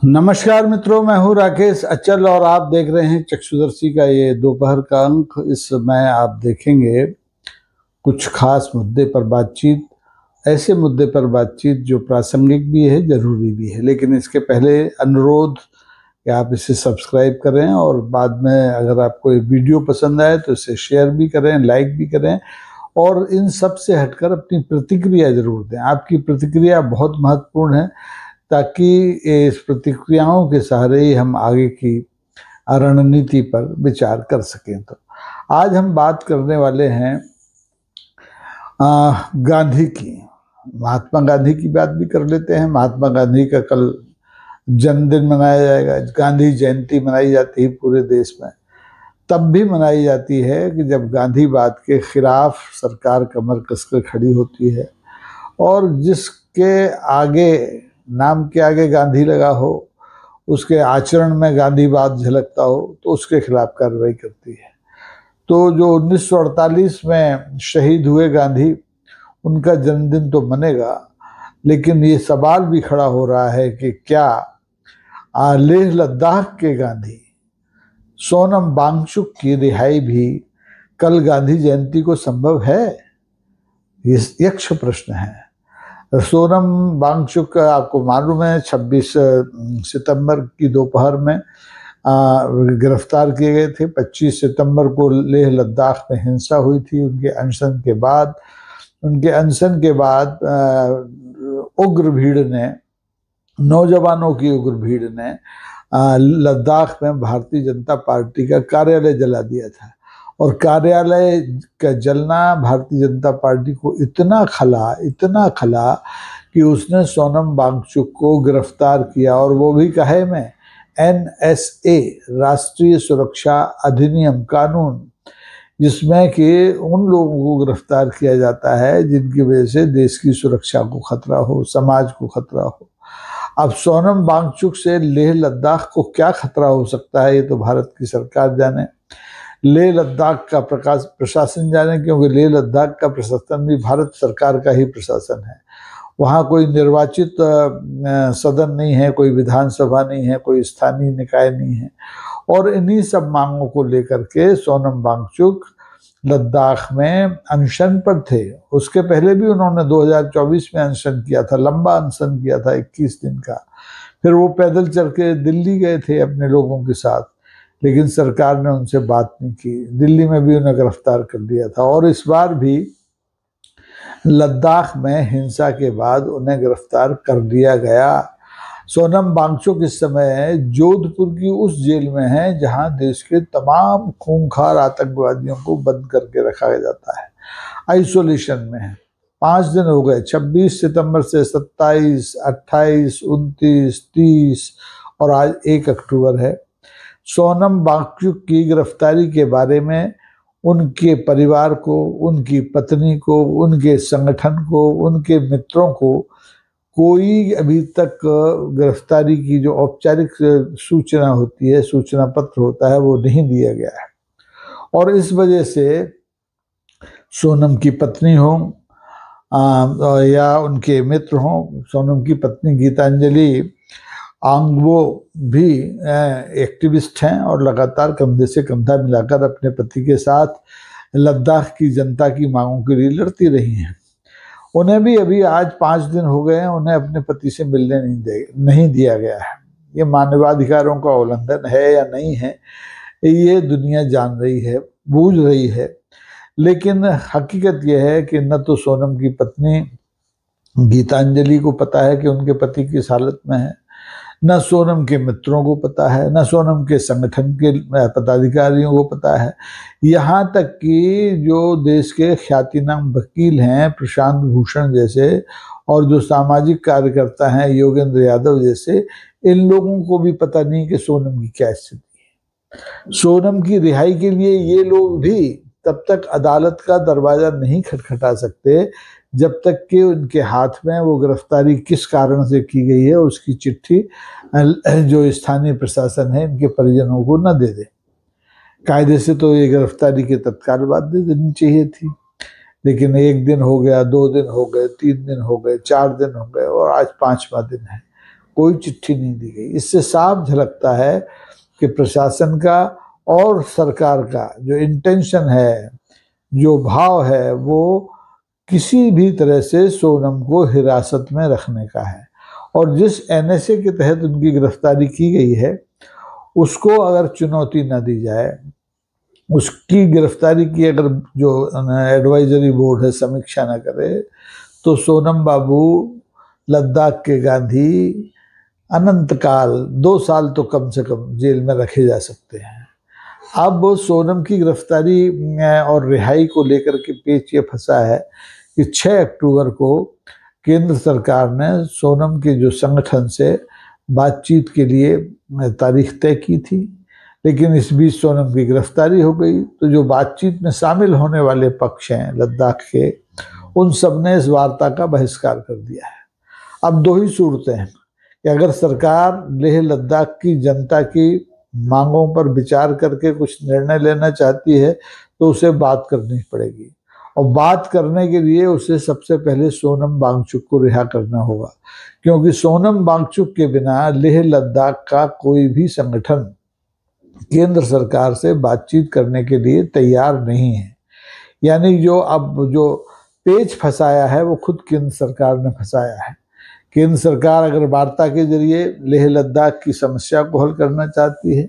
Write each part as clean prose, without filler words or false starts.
नमस्कार मित्रों, मैं हूं राकेश अचल और आप देख रहे हैं चक्षुदर्शी का ये दोपहर का अंक। इस समय आप देखेंगे कुछ खास मुद्दे पर बातचीत, ऐसे मुद्दे पर बातचीत जो प्रासंगिक भी है, जरूरी भी है। लेकिन इसके पहले अनुरोध कि आप इसे सब्सक्राइब करें और बाद में अगर आपको ये वीडियो पसंद आए तो इसे शेयर भी करें, लाइक भी करें और इन सब से हटकर अपनी प्रतिक्रिया जरूर दें। आपकी प्रतिक्रिया बहुत महत्वपूर्ण है ताकि इस प्रतिक्रियाओं के सहारे ही हम आगे की रणनीति पर विचार कर सकें। तो आज हम बात करने वाले हैं गांधी की। महात्मा गांधी की बात भी कर लेते हैं। महात्मा गांधी का कल जन्मदिन मनाया जाएगा। गांधी जयंती मनाई जाती है पूरे देश में। तब भी मनाई जाती है कि जब गांधीवाद के खिलाफ सरकार कमर कसकर खड़ी होती है और जिसके आगे, नाम के आगे गांधी लगा हो, उसके आचरण में गांधीवाद झलकता हो, तो उसके खिलाफ कार्रवाई करती है। तो जो 1948 में शहीद हुए गांधी, उनका जन्मदिन तो मनेगा, लेकिन ये सवाल भी खड़ा हो रहा है कि क्या लेह लद्दाख के गांधी सोनम वांगचुक की रिहाई भी कल गांधी जयंती को संभव है? ये यक्ष प्रश्न है। सोनम वांगचुक आपको मालूम है 26 सितंबर की दोपहर में गिरफ्तार किए गए थे। 25 सितंबर को लेह लद्दाख में हिंसा हुई थी उनके अनशन के बाद उग्र भीड़ ने, नौजवानों की उग्र भीड़ ने लद्दाख में भारतीय जनता पार्टी का कार्यालय जला दिया था। और कार्यालय का जलना भारतीय जनता पार्टी को इतना खला कि उसने सोनम वांगचुक को गिरफ्तार किया, और वो भी कहे में NSA, राष्ट्रीय सुरक्षा अधिनियम कानून, जिसमें कि उन लोगों को गिरफ्तार किया जाता है जिनकी वजह से देश की सुरक्षा को खतरा हो, समाज को खतरा हो। अब सोनम वांगचुक से लेह लद्दाख को क्या खतरा हो सकता है, ये तो भारत की सरकार जाने, लेह लद्दाख का प्रशासन जाने, क्योंकि लेह लद्दाख का प्रशासन भी भारत सरकार का ही प्रशासन है। वहाँ कोई निर्वाचित सदन नहीं है, कोई विधानसभा नहीं है, कोई स्थानीय निकाय नहीं है। और इन्हीं सब मांगों को लेकर के सोनम वांगचुक लद्दाख में अनशन पर थे। उसके पहले भी उन्होंने 2024 में अनशन किया था, लंबा अनशन किया था 21 दिन का। फिर वो पैदल चल के दिल्ली गए थे अपने लोगों के साथ, लेकिन सरकार ने उनसे बात नहीं की। दिल्ली में भी उन्हें गिरफ्तार कर दिया था और इस बार भी लद्दाख में हिंसा के बाद उन्हें गिरफ्तार कर दिया गया। सोनम वांगचुक इस समय जोधपुर की उस जेल में है जहां देश के तमाम खूंखार आतंकवादियों को बंद करके रखा जाता है। आइसोलेशन में है। 5 दिन हो गए, 26 सितंबर से 27, 28, 29, 30 और आज 1 अक्टूबर है। सोनम वांगचुक की गिरफ्तारी के बारे में उनके परिवार को, उनकी पत्नी को, उनके संगठन को, उनके मित्रों को कोई अभी तक गिरफ्तारी की जो औपचारिक सूचना होती है, सूचना पत्र होता है, वो नहीं दिया गया है। और इस वजह से सोनम की पत्नी हो या उनके मित्र हो, सोनम की पत्नी गीतांजलि आंगवो भी एक्टिविस्ट हैं और लगातार कंधे से कंधा मिलाकर अपने पति के साथ लद्दाख की जनता की मांगों के लिए लड़ती रही हैं। उन्हें भी अभी आज 5 दिन हो गए हैं, उन्हें अपने पति से मिलने नहीं दिया गया है। ये मानवाधिकारों का उल्लंघन है या नहीं है, ये दुनिया जान रही है, बूझ रही है। लेकिन हकीकत यह है कि न तो सोनम की पत्नी गीतांजलि को पता है कि उनके पति किस हालत में है, न सोनम के मित्रों को पता है, न सोनम के संगठन के पदाधिकारियों को पता है। यहाँ तक कि जो देश के ख्यातिनाम वकील हैं, प्रशांत भूषण जैसे, और जो सामाजिक कार्यकर्ता हैं, योगेंद्र यादव जैसे, इन लोगों को भी पता नहीं कि सोनम की क्या स्थिति है। सोनम की रिहाई के लिए ये लोग भी तब तक अदालत का दरवाजा नहीं खटखटा सकते जब तक कि उनके हाथ में वो गिरफ्तारी किस कारण से की गई है उसकी चिट्ठी जो स्थानीय प्रशासन है इनके परिजनों को न दे दे। कायदे से तो ये गिरफ्तारी के तत्काल बाद दे देनी चाहिए थी, लेकिन 1 दिन हो गया, 2 दिन हो गए, 3 दिन हो गए, 4 दिन हो गए और आज 5वां दिन है। कोई चिट्ठी नहीं दी गई। इससे साफ झलकता है कि प्रशासन का और सरकार का जो इंटेंशन है, जो भाव है, वो किसी भी तरह से सोनम को हिरासत में रखने का है। और जिस एनएसए के तहत उनकी गिरफ्तारी की गई है उसको अगर चुनौती न दी जाए, उसकी गिरफ्तारी की अगर जो एडवाइजरी बोर्ड है समीक्षा न करे, तो सोनम बाबू लद्दाख के गांधी अनंत काल 2 साल तो कम से कम जेल में रखे जा सकते हैं। अब सोनम की गिरफ्तारी और रिहाई को लेकर के पेच ये फंसा है कि 6 अक्टूबर को केंद्र सरकार ने सोनम के जो संगठन से बातचीत के लिए तारीख तय की थी, लेकिन इस बीच सोनम की गिरफ्तारी हो गई। तो जो बातचीत में शामिल होने वाले पक्ष हैं लद्दाख के, उन सब ने इस वार्ता का बहिष्कार कर दिया है। अब 2 ही सूरतें हैं कि अगर सरकार लेह लद्दाख की जनता की मांगों पर विचार करके कुछ निर्णय लेना चाहती है तो उसे बात करनी पड़ेगी, और बात करने के लिए उसे सबसे पहले सोनम वांगचुक को रिहा करना होगा, क्योंकि सोनम वांगचुक के बिना लेह लद्दाख का कोई भी संगठन केंद्र सरकार से बातचीत करने के लिए तैयार नहीं है। यानी जो पेच फंसाया है वो खुद केंद्र सरकार ने फंसाया है। केंद्र सरकार अगर वार्ता के जरिए लेह लद्दाख की समस्या को हल करना चाहती है,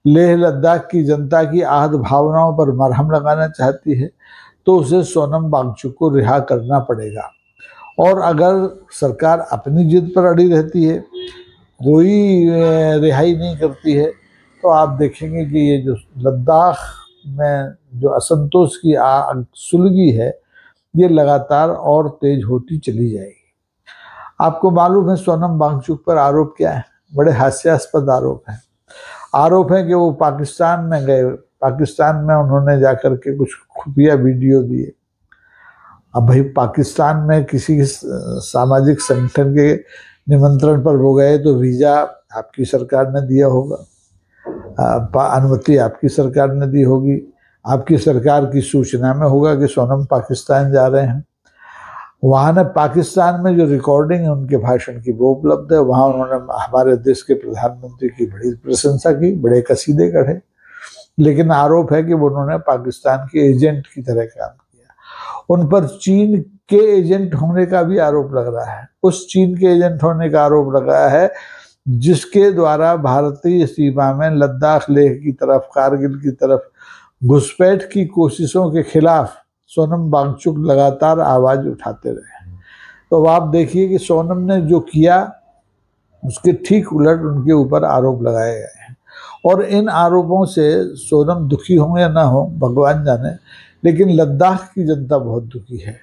लेह लद्दाख की जनता की आहत भावनाओं पर मरहम लगाना चाहती है, तो उसे सोनम वांगचुक को रिहा करना पड़ेगा। और अगर सरकार अपनी जिद पर अड़ी रहती है, कोई रिहाई नहीं करती है, तो आप देखेंगे कि ये जो लद्दाख में जो असंतोष की आग सुलगी है, ये लगातार और तेज होती चली जाएगी। आपको मालूम है सोनम वांगचुक पर आरोप क्या है? बड़े हास्यास्पद आरोप हैं। आरोप है कि वो पाकिस्तान में गए, पाकिस्तान में उन्होंने जाकर के कुछ खुफिया वीडियो दिए। अब भाई पाकिस्तान में किसी सामाजिक संगठन के निमंत्रण पर वो गए तो वीज़ा आपकी सरकार ने दिया होगा, अनुमति आपकी सरकार ने दी होगी, आपकी सरकार की सूचना में होगा कि सोनम पाकिस्तान जा रहे हैं। वहाँ ने पाकिस्तान में जो रिकॉर्डिंग है उनके भाषण की वो उपलब्ध है। वहाँ उन्होंने हमारे देश के प्रधानमंत्री की बड़ी प्रशंसा की, बड़े कसीदे कढ़े, लेकिन आरोप है कि उन्होंने पाकिस्तान के एजेंट की तरह काम किया। उन पर चीन के एजेंट होने का भी आरोप लग रहा है। उस चीन के एजेंट होने का आरोप लग रहा है जिसके द्वारा भारतीय सीमा में लद्दाख लेह की तरफ, कारगिल की तरफ घुसपैठ की कोशिशों के खिलाफ सोनम वांगचुक लगातार आवाज उठाते रहे। तो आप देखिए कि सोनम ने जो किया उसके ठीक उलट उनके ऊपर आरोप लगाए गए हैं, और इन आरोपों से सोनम दुखी हो या ना हो भगवान जाने, लेकिन लद्दाख की जनता बहुत दुखी है।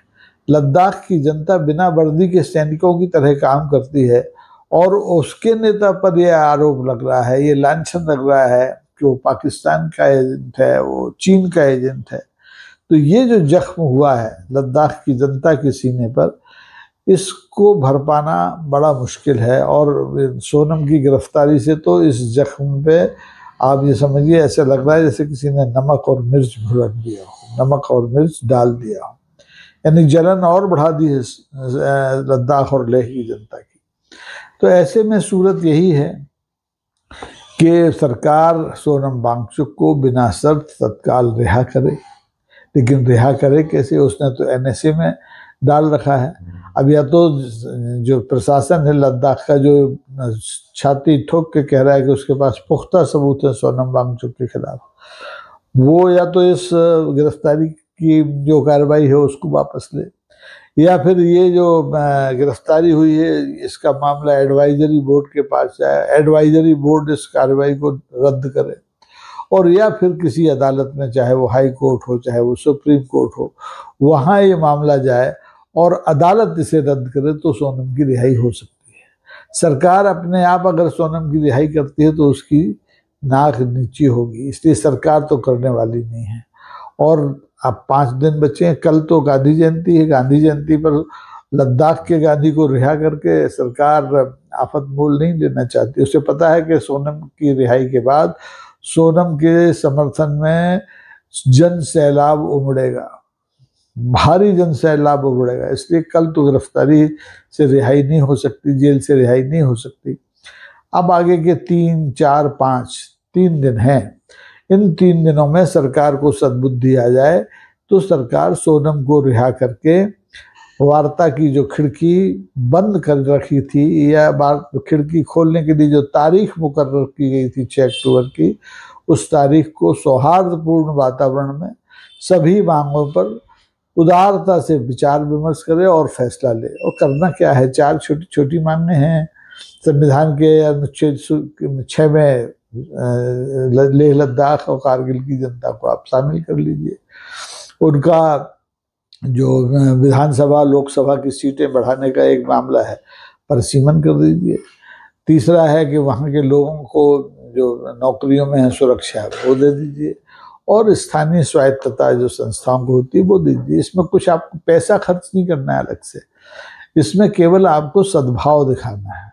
लद्दाख की जनता बिना वर्दी के सैनिकों की तरह काम करती है, और उसके नेता पर यह आरोप लग रहा है, ये लांछन लग रहा है कि वो पाकिस्तान का एजेंट है, वो चीन का एजेंट है। तो ये जो जख्म हुआ है लद्दाख की जनता के सीने पर, इसको भर पाना बड़ा मुश्किल है। और सोनम की गिरफ्तारी से तो इस जख्म पे आप ये समझिए ऐसे लग रहा है जैसे किसी ने नमक और मिर्च भुरक दिया हो, नमक और मिर्च डाल दिया हो, यानी जलन और बढ़ा दी है लद्दाख और लेह की जनता की। तो ऐसे में सूरत यही है कि सरकार सोनम वांगचुक को बिना शर्त तत्काल रिहा करे, लेकिन रिहा करे कैसे? उसने तो एनएसए में डाल रखा है। अब या तो जो प्रशासन है लद्दाख का, जो छाती ठोक के कह रहा है कि उसके पास पुख्ता सबूत है सोनम वांगचुक के खिलाफ, वो या तो इस गिरफ्तारी की जो कार्रवाई है उसको वापस ले, या फिर ये जो गिरफ्तारी हुई है इसका मामला एडवाइजरी बोर्ड के पास जाए, एडवाइजरी बोर्ड इस कार्रवाई को रद्द करे, और या फिर किसी अदालत में, चाहे वो हाई कोर्ट हो चाहे वो सुप्रीम कोर्ट हो, वहाँ ये मामला जाए और अदालत इसे रद्द करे तो सोनम की रिहाई हो सकती है। सरकार अपने आप अगर सोनम की रिहाई करती है तो उसकी नाक नीची होगी, इसलिए सरकार तो करने वाली नहीं है। और अब 5 दिन बचे हैं, कल तो गांधी जयंती है। गांधी जयंती पर लद्दाख के गांधी को रिहा करके सरकार आफत मोल नहीं लेना चाहती। उसे पता है कि सोनम की रिहाई के बाद सोनम के समर्थन में जन सैलाब उमड़ेगा। भारी जन सैलाब उमड़ेगा। इसलिए कल तो गिरफ्तारी से रिहाई नहीं हो सकती, जेल से रिहाई नहीं हो सकती। अब आगे के 3, 4, 5 3 दिन हैं। इन 3 दिनों में सरकार को सद्बुद्धि आ जाए तो सरकार सोनम को रिहा करके वार्ता की जो खिड़की बंद कर रखी थी या खिड़की खोलने के लिए जो तारीख मुकर्रर की गई थी 6 अक्टूबर की, उस तारीख को सौहार्दपूर्ण वातावरण में सभी मांगों पर उदारता से विचार विमर्श करे और फैसला ले। और करना क्या है, 4 छोटी छोटी मांगें हैं। संविधान के अनुच्छेद 6 में लेह लद्दाख और कारगिल की जनता को आप शामिल कर लीजिए। उनका जो विधानसभा लोकसभा की सीटें बढ़ाने का एक मामला है, परिसीमन कर दीजिए। तीसरा है कि वहाँ के लोगों को जो नौकरियों में है सुरक्षा, वो दे दीजिए। और स्थानीय स्वायत्तता जो संस्थाओं को होती है वो दीजिए। इसमें कुछ आपको पैसा खर्च नहीं करना है अलग से, इसमें केवल आपको सद्भाव दिखाना है।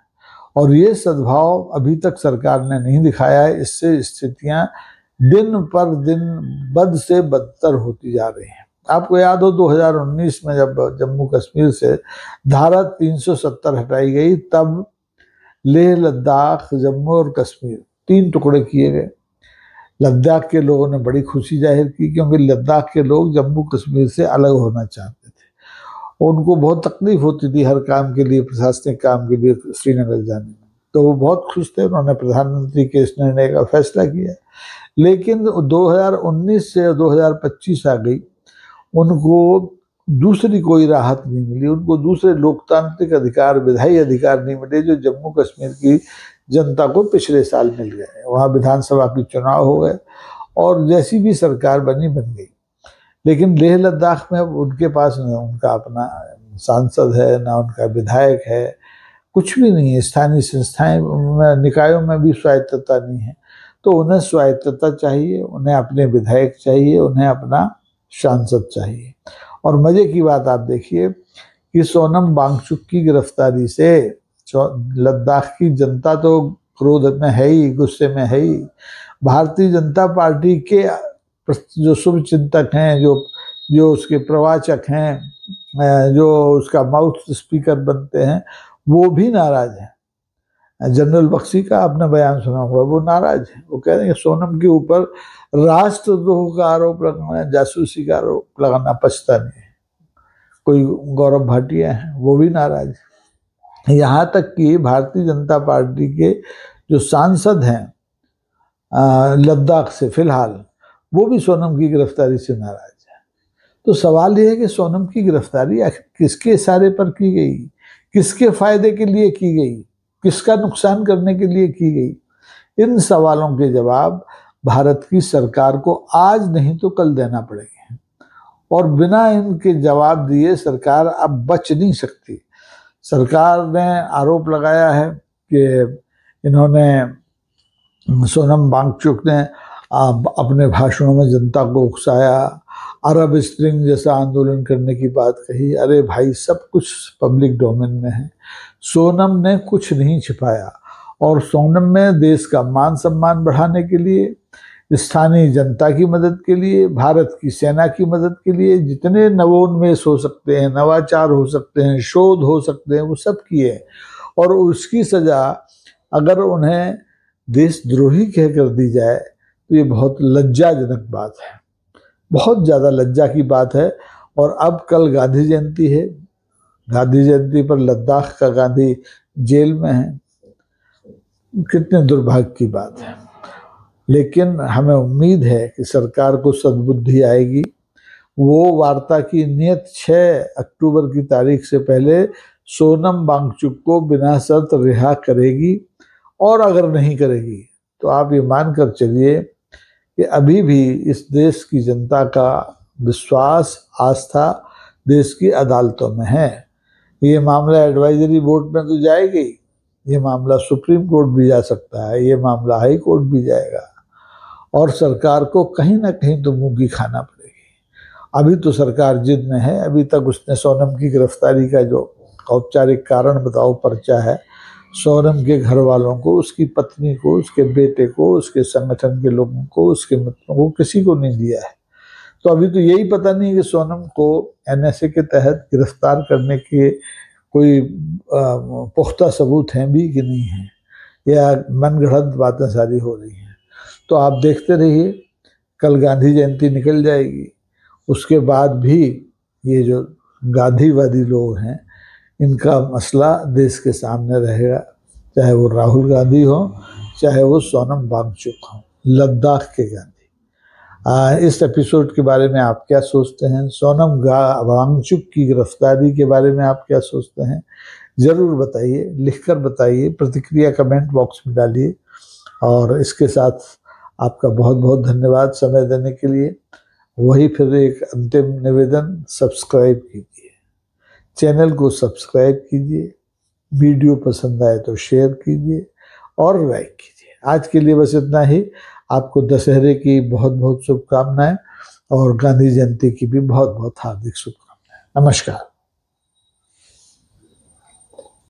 और ये सद्भाव अभी तक सरकार ने नहीं दिखाया है। इससे स्थितियां दिन पर दिन बद से बदतर होती जा रही हैं। आपको याद हो 2019 में जब जम्मू कश्मीर से धारा 370 हटाई गई, तब लेह लद्दाख जम्मू और कश्मीर 3 टुकड़े किए गए। लद्दाख के लोगों ने बड़ी खुशी जाहिर की, क्योंकि लद्दाख के लोग जम्मू कश्मीर से अलग होना चाहते थे। उनको बहुत तकलीफ होती थी हर काम के लिए, प्रशासनिक काम के लिए श्रीनगर जाने में। तो वो बहुत खुश थे। उन्होंने प्रधानमंत्री के इस निर्णय का फैसला किया। लेकिन 2019 से 2025 आ गई, उनको दूसरी कोई राहत नहीं मिली। उनको दूसरे लोकतांत्रिक अधिकार, विधायी अधिकार नहीं मिले जो जम्मू कश्मीर की जनता को पिछले साल मिल गए। वहाँ विधानसभा की चुनाव हो गए और जैसी भी सरकार बन गई। लेकिन लेह लद्दाख में उनके पास न उनका अपना सांसद है, ना उनका विधायक है, कुछ भी नहीं है। स्थानीय संस्थाएं में, निकायों में भी स्वायत्तता नहीं है। तो उन्हें स्वायत्तता चाहिए, उन्हें अपने विधायक चाहिए, उन्हें अपना सांसद चाहिए। और मजे की बात आप देखिए कि सोनम वांगचुक की गिरफ्तारी से लद्दाख की जनता तो क्रोध में है ही, गुस्से में है ही। भारतीय जनता पार्टी के जो शुभ चिंतक हैं, जो उसके प्रवाचक हैं, जो उसका माउथ स्पीकर बनते हैं, वो भी नाराज हैं। जनरल बख्शी का आपने बयान सुना हुआ, वो नाराज है। वो कह रहे हैं सोनम के ऊपर राष्ट्रद्रोह का आरोप लगाना, जासूसी का आरोप लगाना पछता नहीं है। कोई गौरव भाटिया है, वो भी नाराज है। यहाँ तक कि भारतीय जनता पार्टी के जो सांसद हैं लद्दाख से फिलहाल, वो भी सोनम की गिरफ्तारी से नाराज है। तो सवाल ये है कि सोनम की गिरफ्तारी किसके इशारे पर की गई, किसके फायदे के लिए की गई, किसका नुकसान करने के लिए की गई? इन सवालों के जवाब भारत की सरकार को आज नहीं तो कल देना पड़ेगा। और बिना इनके जवाब दिए सरकार अब बच नहीं सकती। सरकार ने आरोप लगाया है कि इन्होंने, सोनम वांगचुक ने अपने भाषणों में जनता को उकसाया, अरब स्प्रिंग जैसा आंदोलन करने की बात कही। अरे भाई, सब कुछ पब्लिक डोमेन में है। सोनम ने कुछ नहीं छिपाया। और सोनम में देश का मान सम्मान बढ़ाने के लिए, स्थानीय जनता की मदद के लिए, भारत की सेना की मदद के लिए जितने नवोन्मेष हो सकते हैं, नवाचार हो सकते हैं, शोध हो सकते हैं, वो सब किए। और उसकी सजा अगर उन्हें देशद्रोही कहकर दी जाए तो ये बहुत लज्जाजनक बात है, बहुत ज़्यादा लज्जा की बात है। और अब कल गांधी जयंती है। गांधी जयंती पर लद्दाख का गांधी जेल में है। कितने दुर्भाग्य की बात है। लेकिन हमें उम्मीद है कि सरकार को सद्बुद्धि आएगी। वो वार्ता की नियत 6 अक्टूबर की तारीख से पहले सोनम वांगचुक को बिना शर्त रिहा करेगी। और अगर नहीं करेगी तो आप ये मानकर चलिए कि अभी भी इस देश की जनता का विश्वास, आस्था देश की अदालतों में है। ये मामला एडवाइजरी बोर्ड में तो जाएगी, ये मामला सुप्रीम कोर्ट भी जा सकता है, ये मामला हाई कोर्ट भी जाएगा। और सरकार को कहीं ना कहीं तो मुंह की खाना पड़ेगी। अभी तो सरकार जिद में है। अभी तक उसने सोनम की गिरफ्तारी का जो औपचारिक कारण बताओ पर्चा है, सोनम के घर वालों को, उसकी पत्नी को, उसके बेटे को, उसके संगठन के लोगों को, उसके मित्रों को, किसी को नहीं दिया है। तो अभी तो यही पता नहीं कि सोनम को एनएसए के तहत गिरफ्तार करने के कोई पुख्ता सबूत हैं भी कि नहीं है, या मनगढ़ंत बातें सारी हो रही हैं। तो आप देखते रहिए, कल गांधी जयंती निकल जाएगी, उसके बाद भी ये जो गांधीवादी लोग हैं इनका मसला देश के सामने रहेगा, चाहे वो राहुल गांधी हो, चाहे वो सोनम वांगचुक हो, लद्दाख के गांधी। इस एपिसोड के बारे में आप क्या सोचते हैं? सोनम वांगचुक की गिरफ्तारी के बारे में आप क्या सोचते हैं? ज़रूर बताइए, लिखकर बताइए, प्रतिक्रिया कमेंट बॉक्स में डालिए। और इसके साथ आपका बहुत बहुत धन्यवाद समय देने के लिए। वही फिर एक अंतिम निवेदन, सब्सक्राइब कीजिए, चैनल को सब्सक्राइब कीजिए, वीडियो पसंद आए तो शेयर कीजिए और लाइक कीजिए। आज के लिए बस इतना ही। आपको दशहरे की बहुत बहुत शुभकामनाएं और गांधी जयंती की भी बहुत बहुत हार्दिक शुभकामनाएं। नमस्कार।